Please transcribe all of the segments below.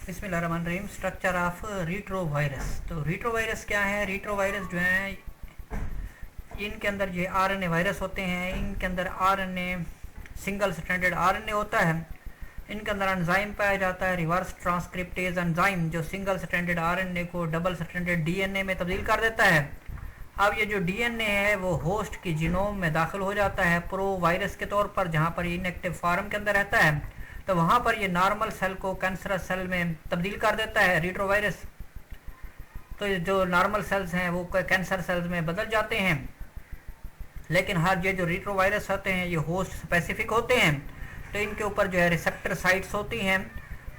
बिस्मिल्लाहिर्रहमानिर्रहीम। Structure of retrovirus. तो retrovirus क्या है? रीट्रोवायरस जो है इनके अंदर जो आरएनए वायरस होते हैं, इनके अंदर आरएनए सिंगल स्ट्रैंडेड आरएनए होता है। इनके अंदर एंजाइम पाया जाता है, रिवर्स ट्रांसक्रिप्टेज एंजाइम, जो सिंगल स्ट्रैंडेड आरएनए को डबल स्ट्रैंडेड डीएनए में तब्दील कर देता है। अब ये जो डीएनए है वो होस्ट की जीनोम में दाखिल हो जाता है प्रो वायरस के तौर पर, जहाँ पर ये इनएक्टिव फॉर्म के अंदर रहता है। तो वहाँ पर ये नॉर्मल सेल को कैंसरस सेल में तब्दील कर देता है रीट्रोवायरस। तो जो नॉर्मल सेल्स हैं वो कैंसर सेल्स में बदल जाते हैं। लेकिन हर ये जो रीट्रोवायरस होते हैं ये होस्ट स्पेसिफिक होते हैं। तो इनके ऊपर जो है रिसेप्टर साइट्स होती हैं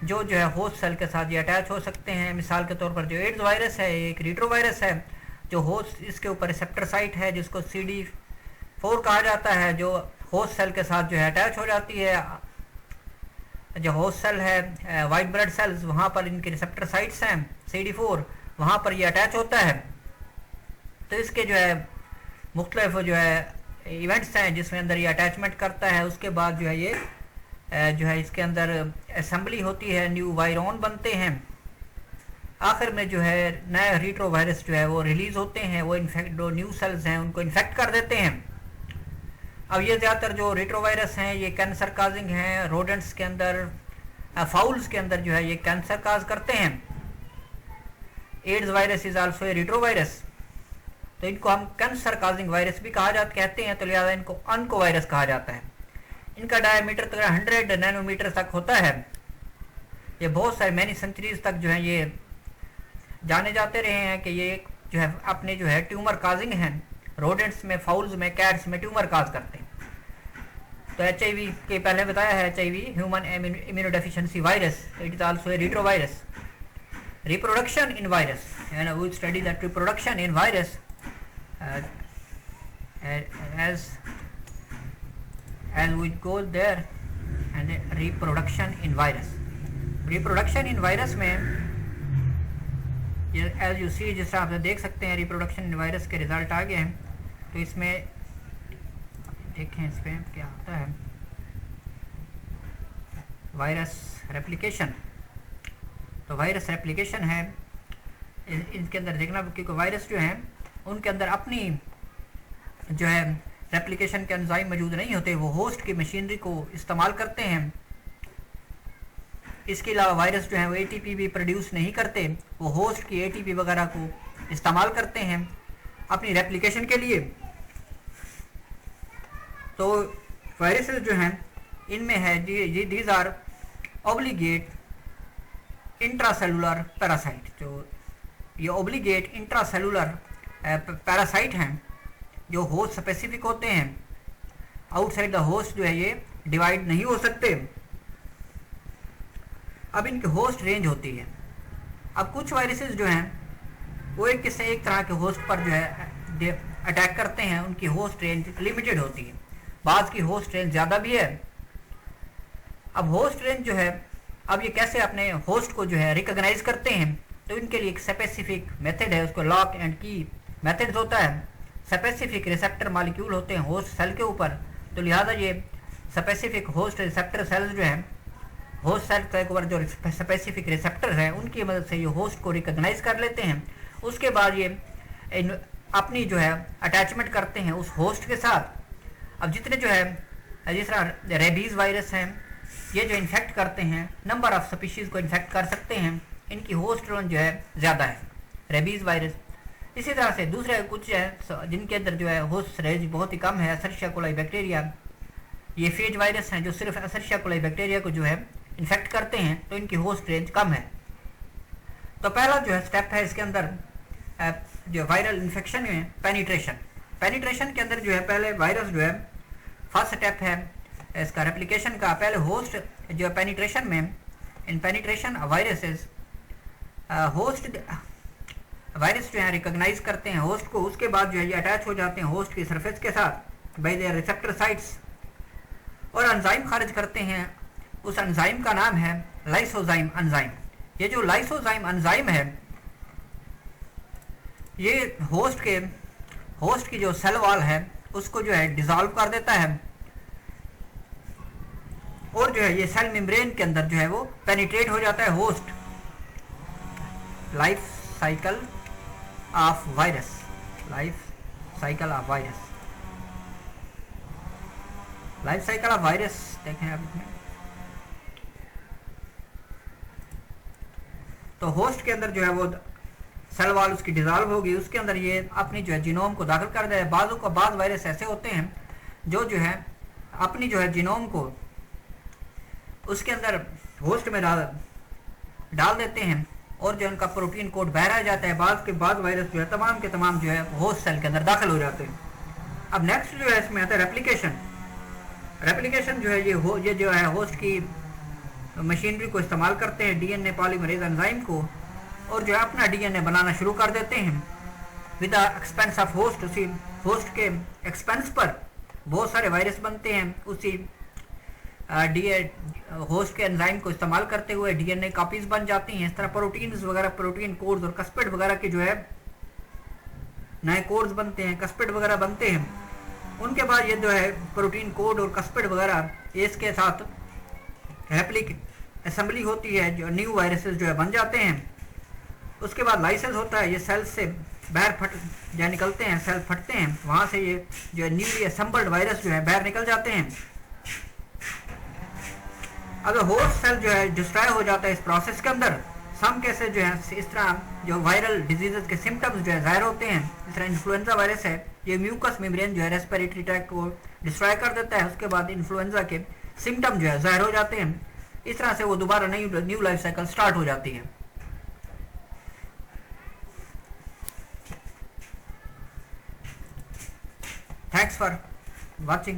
जो है होस्ट सेल के साथ ये अटैच हो सकते हैं। मिसाल के तौर पर जो एड्स वायरस है एक रीट्रोवायरस है, जो होस्ट इसके ऊपर रिसेप्टर साइट है जिसको CD4 कहा जाता है, जो होस्ट सेल के साथ जो है अटैच हो जाती है। जो होस्ट सेल है वाइट ब्लड सेल्स, वहाँ पर इनके रिसेप्टर साइट्स हैं CD4, वहाँ पर ये अटैच होता है। तो इसके जो है मुख्तलिफ जो है इवेंट्स हैं जिसमें अंदर ये अटैचमेंट करता है। उसके बाद जो है ये जो है इसके अंदर असेंबली होती है, न्यू वायरॉन बनते हैं। आखिर में जो है नए रीट्रोवायरस जो है वो रिलीज होते हैं, वो इन्फेक्ट जो न्यू सेल्स हैं उनको इन्फेक्ट कर देते हैं। अब ये ज़्यादातर जो रीट्रोवायरस हैं ये कैंसर काजिंग हैं। रोडेंट्स के अंदर, फाउल्स के अंदर जो है ये कैंसर काज करते हैं। AIDS virus is also a retrovirus. तो इनको हम कैंसर काजिंग वायरस भी कहते हैं, तो लिहाजा इनको ऑन्को वायरस कहा जाता है। इनका डायमीटर तक 100 नैनोमीटर तक होता है। ये बहुत सारे मैनी सेंचुरीज तक जो है ये जाने जाते रहे हैं कि ये जो है अपने जो है ट्यूमर काजिंग हैं। रोडेंट्स में, फाउल्स में, कैट्स में ट्यूमर काज करते हैं। तो HIV के पहले बताया है, HIV human immunodeficiency virus, it is also a retrovirus. Reproduction in virus, and we study that reproduction in virus as we go there, and reproduction in virus में as you see, जिस तरह आप देख सकते हैं रिप्रोडक्शन इन वायरस के result आ गए हैं। तो इसमें देखें इस पर क्या होता है। वायरस रेप्लिकेशन, तो वायरस रेप्लिकेशन है इनके अंदर देखना, क्योंकि वायरस जो हैं उनके अंदर अपनी जो है रेप्लिकेशन के एंजाइम मौजूद नहीं होते, वो होस्ट की मशीनरी को इस्तेमाल करते हैं। इसके अलावा वायरस जो है वो ATP भी प्रोड्यूस नहीं करते, वो होस्ट की ATP वगैरह को इस्तेमाल करते हैं अपनी रेप्लिकेशन के लिए। तो वायरसेस जो हैं इनमें है these are obligate intracellular parasite. जो ये ऑब्लिगेट इंट्रासेलुलर पैरासाइट हैं जो होस्ट स्पेसिफिक होते हैं। आउटसाइड द होस्ट जो है ये डिवाइड नहीं हो सकते। अब इनकी होस्ट रेंज होती है। अब कुछ वायरसेस जो हैं वो एक से एक तरह के होस्ट पर जो है अटैक करते हैं, उनकी होस्ट रेंज लिमिटेड होती है। बाज़ की होस्ट रेंज ज़्यादा भी है। अब होस्ट रेंज जो है, अब ये कैसे अपने होस्ट को जो है रिकॉग्नाइज करते हैं, तो इनके लिए एक स्पेसिफिक मेथड है, उसको लॉक एंड की मेथड्स होता है। स्पेसिफिक रिसेप्टर मॉलिक्यूल होते हैं होस्ट सेल के ऊपर, तो लिहाजा ये स्पेसिफिक होस्ट रिसेप्टर सेल्स जो हैं होस्ट सेल के ऊपर जो स्पेसिफिक रिसेप्टर हैं उनकी मदद से ये होस्ट को रिकॉग्नाइज कर लेते हैं। उसके बाद ये अपनी जो है अटैचमेंट करते हैं उस होस्ट के साथ। अब जितने जो है जिस तरह रेबीज वायरस हैं ये जो इन्फेक्ट करते हैं, नंबर ऑफ स्पीशीज़ को इन्फेक्ट कर सकते हैं, इनकी होस्ट रेंज जो है ज़्यादा है रेबीज वायरस। इसी तरह से दूसरे कुछ है जिनके अंदर जो है होस्ट रेंज बहुत ही कम है, एशेरिया कोलाई बैक्टीरिया, ये फेज वायरस हैं जो सिर्फ एशेरिया कोलाई बैक्टीरिया को जो है इन्फेक्ट करते हैं, तो इनकी होस्ट रेंज कम है। तो पहला जो है स्टेप है इसके अंदर जो वायरल इन्फेक्शन में पेनिट्रेशन के अंदर जो है पहले वायरस जो है फर्स्ट स्टेप है इसका रेप्लिकेशन का। पहले होस्ट जो पेनिट्रेशन में, इन पेनिट्रेशन वायरसेस होस्ट वायरस जो है रिकॉग्नाइज करते हैं होस्ट को। उसके बाद जो है ये अटैच हो जाते हैं होस्ट की सरफेस के साथ बाय देयर रिसेप्टर साइट्स और एंजाइम खारिज करते हैं। उस एंजाइम का नाम है लाइसोजाइम एंजाइम। ये जो लाइसोजाइम एंजाइम है ये होस्ट की जो सेल वॉल है उसको जो है डिसॉल्व कर देता है और जो है ये सेल मेम्ब्रेन के अंदर जो है वो पेनिट्रेट हो जाता है host. Life cycle of virus, life cycle of virus, life cycle of virus देखें आप इसमें। तो होस्ट के अंदर जो है वो सेल वॉल उसकी डिजॉल्व होगी, उसके अंदर ये अपनी जो है जीनोम को दाखिल कर दे। बाजू का बाद वायरस ऐसे होते हैं जो है अपनी जो है जीनोम को उसके अंदर होस्ट में डाल देते हैं और जो उनका प्रोटीन कोड बाहर आ जाता है। बाद वायरस जो है तमाम के तमाम जो है होस्ट सेल के अंदर दाखिल हो जाते हैं। अब नेक्स्ट जो है इसमें आता है रेप्लिकेशन। रेप्लिकेशन जो है ये जो है होस्ट की मशीनरी को इस्तेमाल करते हैं डीएनए पॉलीमरेज एंजाइम को, और जो है अपना डीएनए बनाना शुरू कर देते हैं with the expense of host. उसी होस्ट के एक्सपेंस पर बहुत सारे वायरस बनते हैं। उसी होस्ट के एंजाइम को इस्तेमाल करते हुए डीएनए कॉपीज बन जाती हैं। इस तरह प्रोटीन्स वगैरह, प्रोटीन कोड्स और कस्पेड वगैरह के जो है नए कोड्स बनते हैं, कस्पेड वगैरह बनते हैं। उनके बाद ये जो है प्रोटीन कोड और कस्पेड वगैरह इसके साथ रेप्लिक असेंबली होती है, जो न्यू वायरसेस जो है बन जाते हैं। उसके बाद लाइसेंस होता है, ये सेल से बाहर निकलते हैं, सेल फटते हैं, वहाँ से ये जो न्यूली असेंबल्ड वायरस जो है बाहर निकल जाते हैं। अगर होस्ट सेल जो है डिस्ट्रॉय हो जाता है इस प्रोसेस के अंदर, सम केसेस जो है इस तरह जो वायरल डिजीजेस के सिम्टम्स जो है जाहिर होते हैं। इस तरह इन्फ्लुएंजा वायरस है, ये म्यूकस मेम्ब्रेन जो है रेस्पिरेटरी ट्रैक्ट को डिस्ट्रॉय कर देता है। उसके बाद इन्फ्लुएंजा के सिम्टम जो है जाहिर हो जाते हैं। इस तरह से वो दोबारा न्यू लाइफ साइकिल स्टार्ट हो जाती है। Thanks for watching.